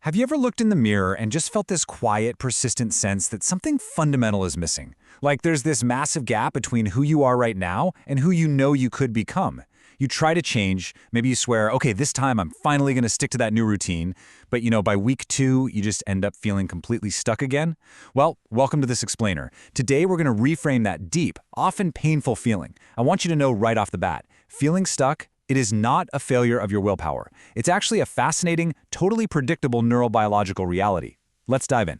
Have you ever looked in the mirror and just felt this quiet, persistent sense that something fundamental is missing? Like there's this massive gap between who you are right now and who you know you could become. You try to change, maybe you swear, okay, this time I'm finally going to stick to that new routine, but by week 2, you just end up feeling completely stuck again? Well, welcome to this explainer. Today we're going to reframe that deep, often painful feeling. I want you to know right off the bat, feeling stuck, it is not a failure of your willpower. It's actually a fascinating, totally predictable neurobiological reality. Let's dive in.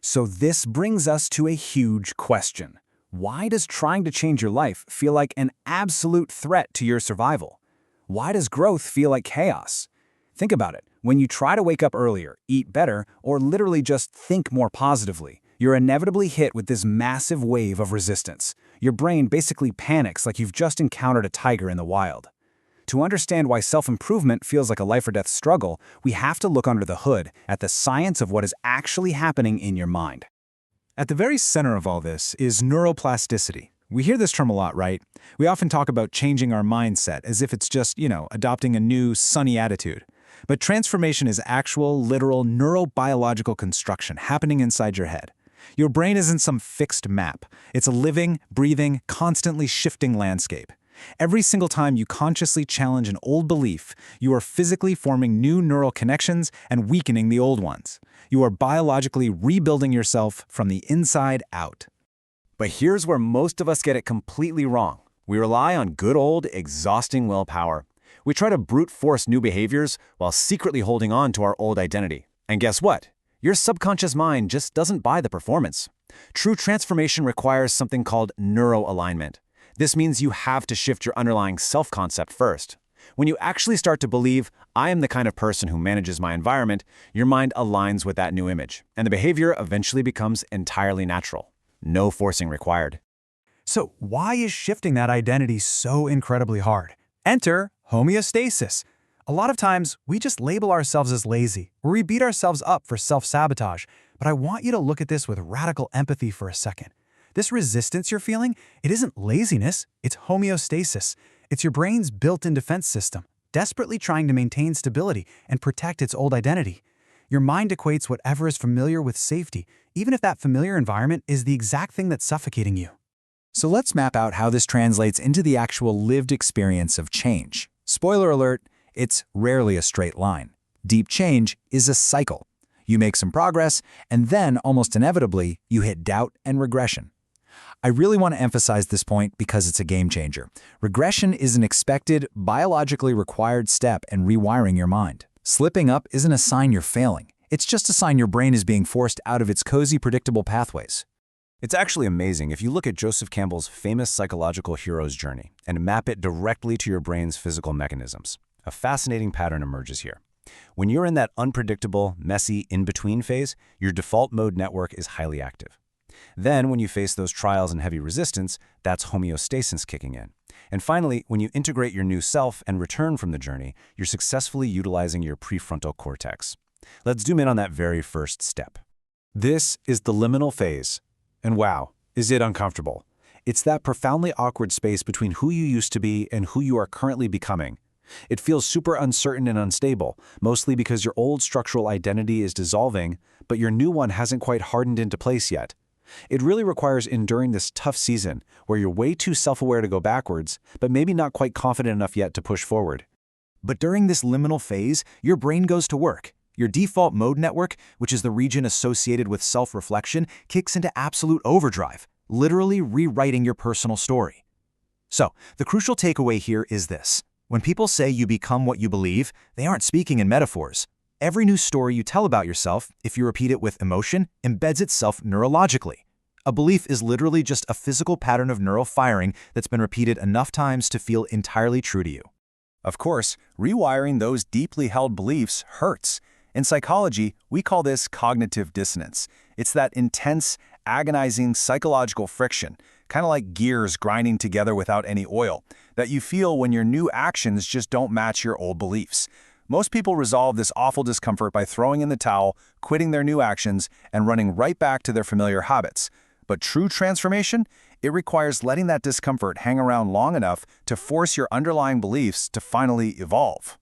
So this brings us to a huge question. Why does trying to change your life feel like an absolute threat to your survival? Why does growth feel like chaos? Think about it. When you try to wake up earlier, eat better, or literally just think more positively, you're inevitably hit with this massive wave of resistance. Your brain basically panics like you've just encountered a tiger in the wild. To understand why self-improvement feels like a life-or-death struggle, we have to look under the hood at the science of what is actually happening in your mind. At the very center of all this is neuroplasticity. We hear this term a lot, right? We often talk about changing our mindset as if it's just, adopting a new, sunny attitude. But transformation is actual, literal, neurobiological construction happening inside your head. Your brain isn't some fixed map. It's a living, breathing, constantly shifting landscape. Every single time you consciously challenge an old belief, you are physically forming new neural connections and weakening the old ones. You are biologically rebuilding yourself from the inside out. But here's where most of us get it completely wrong. We rely on good old, exhausting willpower. We try to brute force new behaviors while secretly holding on to our old identity. And guess what? Your subconscious mind just doesn't buy the performance. True transformation requires something called neuroalignment. This means you have to shift your underlying self-concept first. When you actually start to believe, I am the kind of person who manages my environment, your mind aligns with that new image, and the behavior eventually becomes entirely natural. No forcing required. So why is shifting that identity so incredibly hard? Enter homeostasis. A lot of times, we just label ourselves as lazy, or we beat ourselves up for self-sabotage, but I want you to look at this with radical empathy for a second. This resistance you're feeling, it isn't laziness, it's homeostasis. It's your brain's built-in defense system, desperately trying to maintain stability and protect its old identity. Your mind equates whatever is familiar with safety, even if that familiar environment is the exact thing that's suffocating you. So let's map out how this translates into the actual lived experience of change. Spoiler alert, it's rarely a straight line. Deep change is a cycle. You make some progress, and then, almost inevitably, you hit doubt and regression. I really want to emphasize this point because it's a game changer. Regression is an expected, biologically required step in rewiring your mind. Slipping up isn't a sign you're failing. It's just a sign your brain is being forced out of its cozy, predictable pathways. It's actually amazing if you look at Joseph Campbell's famous psychological hero's journey and map it directly to your brain's physical mechanisms. A fascinating pattern emerges here. When you're in that unpredictable, messy, in-between phase, your default mode network is highly active. Then, when you face those trials and heavy resistance, that's homeostasis kicking in. And finally, when you integrate your new self and return from the journey, you're successfully utilizing your prefrontal cortex. Let's zoom in on that very first step. This is the liminal phase. And wow, is it uncomfortable. It's that profoundly awkward space between who you used to be and who you are currently becoming. It feels super uncertain and unstable, mostly because your old structural identity is dissolving, but your new one hasn't quite hardened into place yet. It really requires enduring this tough season where you're way too self-aware to go backwards, but maybe not quite confident enough yet to push forward. But during this liminal phase, your brain goes to work. Your default mode network, which is the region associated with self-reflection, kicks into absolute overdrive, literally rewriting your personal story. So, the crucial takeaway here is this. When people say you become what you believe, they aren't speaking in metaphors. Every new story you tell about yourself, if you repeat it with emotion, embeds itself neurologically. A belief is literally just a physical pattern of neural firing that's been repeated enough times to feel entirely true to you. Of course, rewiring those deeply held beliefs hurts. In psychology, we call this cognitive dissonance. It's that intense, agonizing psychological friction, kind of like gears grinding together without any oil, that you feel when your new actions just don't match your old beliefs. Most people resolve this awful discomfort by throwing in the towel, quitting their new actions, and running right back to their familiar habits. But true transformation, it requires letting that discomfort hang around long enough to force your underlying beliefs to finally evolve.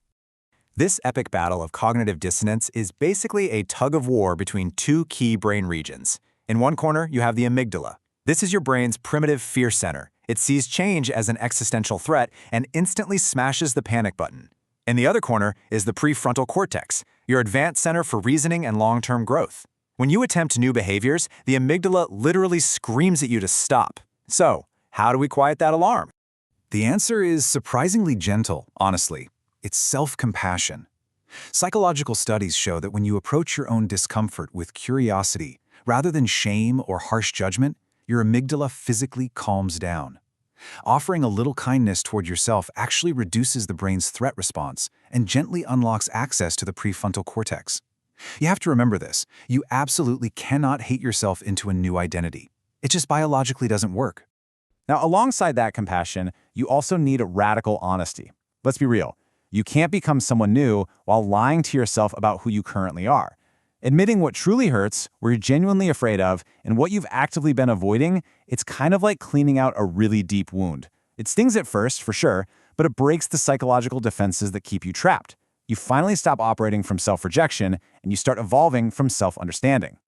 This epic battle of cognitive dissonance is basically a tug-of-war between two key brain regions. In one corner, you have the amygdala. This is your brain's primitive fear center. It sees change as an existential threat and instantly smashes the panic button. In the other corner is the prefrontal cortex, your advanced center for reasoning and long-term growth. When you attempt new behaviors, the amygdala literally screams at you to stop. So, how do we quiet that alarm? The answer is surprisingly gentle, honestly. It's self-compassion. Psychological studies show that when you approach your own discomfort with curiosity, rather than shame or harsh judgment, your amygdala physically calms down. Offering a little kindness toward yourself actually reduces the brain's threat response and gently unlocks access to the prefrontal cortex. You have to remember this. You absolutely cannot hate yourself into a new identity. It just biologically doesn't work. Now, alongside that compassion, you also need radical honesty. Let's be real. You can't become someone new while lying to yourself about who you currently are. Admitting what truly hurts, what you're genuinely afraid of, and what you've actively been avoiding, it's kind of like cleaning out a really deep wound. It stings at first, for sure, but it breaks the psychological defenses that keep you trapped. You finally stop operating from self-rejection, and you start evolving from self-understanding.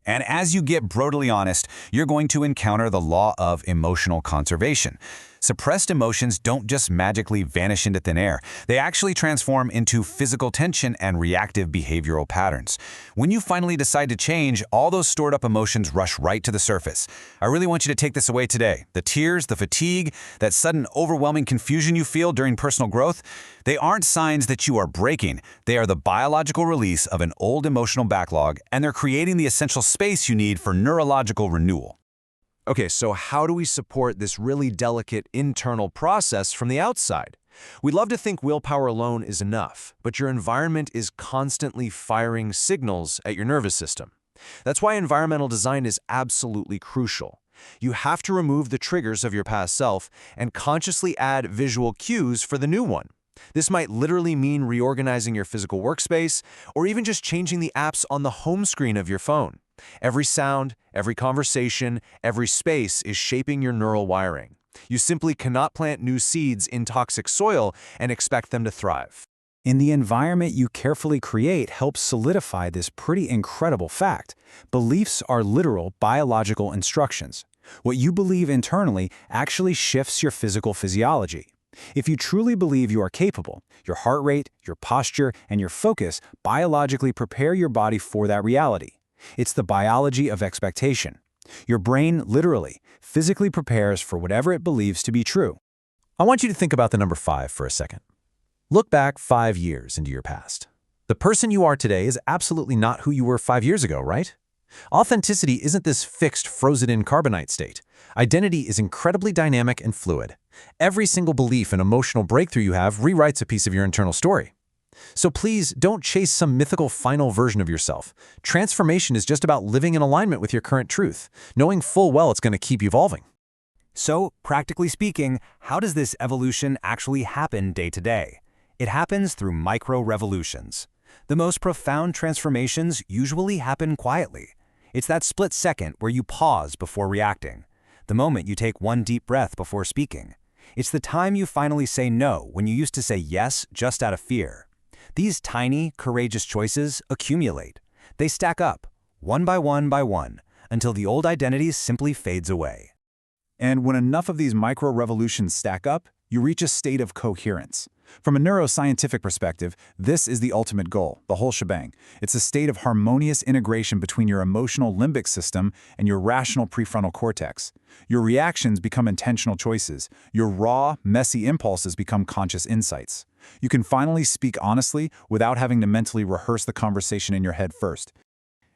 And as you get brutally honest, you're going to encounter the law of emotional conservation. Suppressed emotions don't just magically vanish into thin air. They actually transform into physical tension and reactive behavioral patterns. When you finally decide to change, all those stored up emotions rush right to the surface. I really want you to take this away today. The tears, the fatigue, that sudden overwhelming confusion you feel during personal growth, they aren't signs that you are breaking. They are the biological release of an old emotional backlog, and they're creating the essential space you need for neurological renewal. Okay, so how do we support this really delicate internal process from the outside? We'd love to think willpower alone is enough, but your environment is constantly firing signals at your nervous system. That's why environmental design is absolutely crucial. You have to remove the triggers of your past self and consciously add visual cues for the new one. This might literally mean reorganizing your physical workspace or even just changing the apps on the home screen of your phone. Every sound, every conversation, every space is shaping your neural wiring. You simply cannot plant new seeds in toxic soil and expect them to thrive. And the environment you carefully create helps solidify this pretty incredible fact. Beliefs are literal biological instructions. What you believe internally actually shifts your physical physiology. If you truly believe you are capable, your heart rate, your posture, and your focus biologically prepare your body for that reality. It's the biology of expectation. Your brain literally, physically prepares for whatever it believes to be true. I want you to think about the number 5 for a second. Look back 5 years into your past. The person you are today is absolutely not who you were 5 years ago, right? Authenticity isn't this fixed, frozen-in carbonite state. Identity is incredibly dynamic and fluid. Every single belief and emotional breakthrough you have rewrites a piece of your internal story. So please don't chase some mythical final version of yourself. Transformation is just about living in alignment with your current truth, knowing full well it's going to keep evolving. So, practically speaking, how does this evolution actually happen day to day? It happens through micro-revolutions. The most profound transformations usually happen quietly. It's that split second where you pause before reacting. The moment you take one deep breath before speaking. It's the time you finally say no when you used to say yes just out of fear. These tiny, courageous choices accumulate. They stack up, one by one, until the old identity simply fades away. And when enough of these micro-revolutions stack up, you reach a state of coherence. From a neuroscientific perspective, this is the ultimate goal, the whole shebang. It's a state of harmonious integration between your emotional limbic system and your rational prefrontal cortex. Your reactions become intentional choices. Your raw, messy impulses become conscious insights. You can finally speak honestly without having to mentally rehearse the conversation in your head first.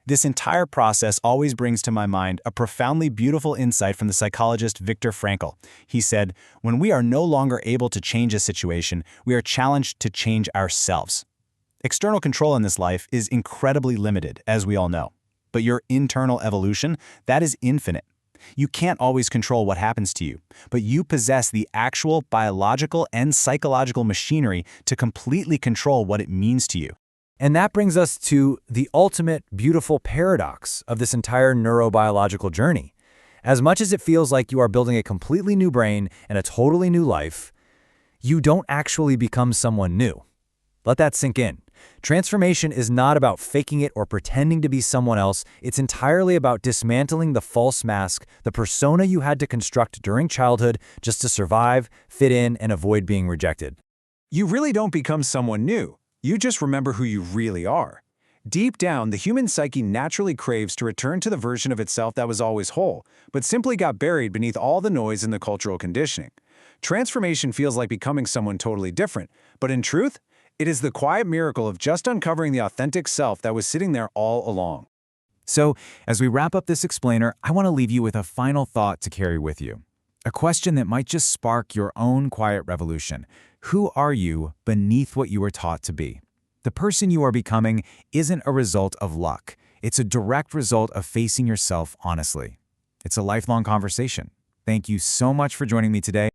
This entire process always brings to my mind a profoundly beautiful insight from the psychologist Viktor Frankl. He said, "When we are no longer able to change a situation, we are challenged to change ourselves." External control in this life is incredibly limited, as we all know. But your internal evolution, that is infinite. You can't always control what happens to you, but you possess the actual biological and psychological machinery to completely control what it means to you. And that brings us to the ultimate beautiful paradox of this entire neurobiological journey. As much as it feels like you are building a completely new brain and a totally new life, you don't actually become someone new. Let that sink in. Transformation is not about faking it or pretending to be someone else. It's entirely about dismantling the false mask, the persona you had to construct during childhood just to survive, fit in, and avoid being rejected. You really don't become someone new. You just remember who you really are. Deep down, the human psyche naturally craves to return to the version of itself that was always whole, but simply got buried beneath all the noise and the cultural conditioning. Transformation feels like becoming someone totally different, but in truth, it is the quiet miracle of just uncovering the authentic self that was sitting there all along. So, as we wrap up this explainer, I want to leave you with a final thought to carry with you. A question that might just spark your own quiet revolution. Who are you beneath what you were taught to be? The person you are becoming isn't a result of luck. It's a direct result of facing yourself honestly. It's a lifelong conversation. Thank you so much for joining me today.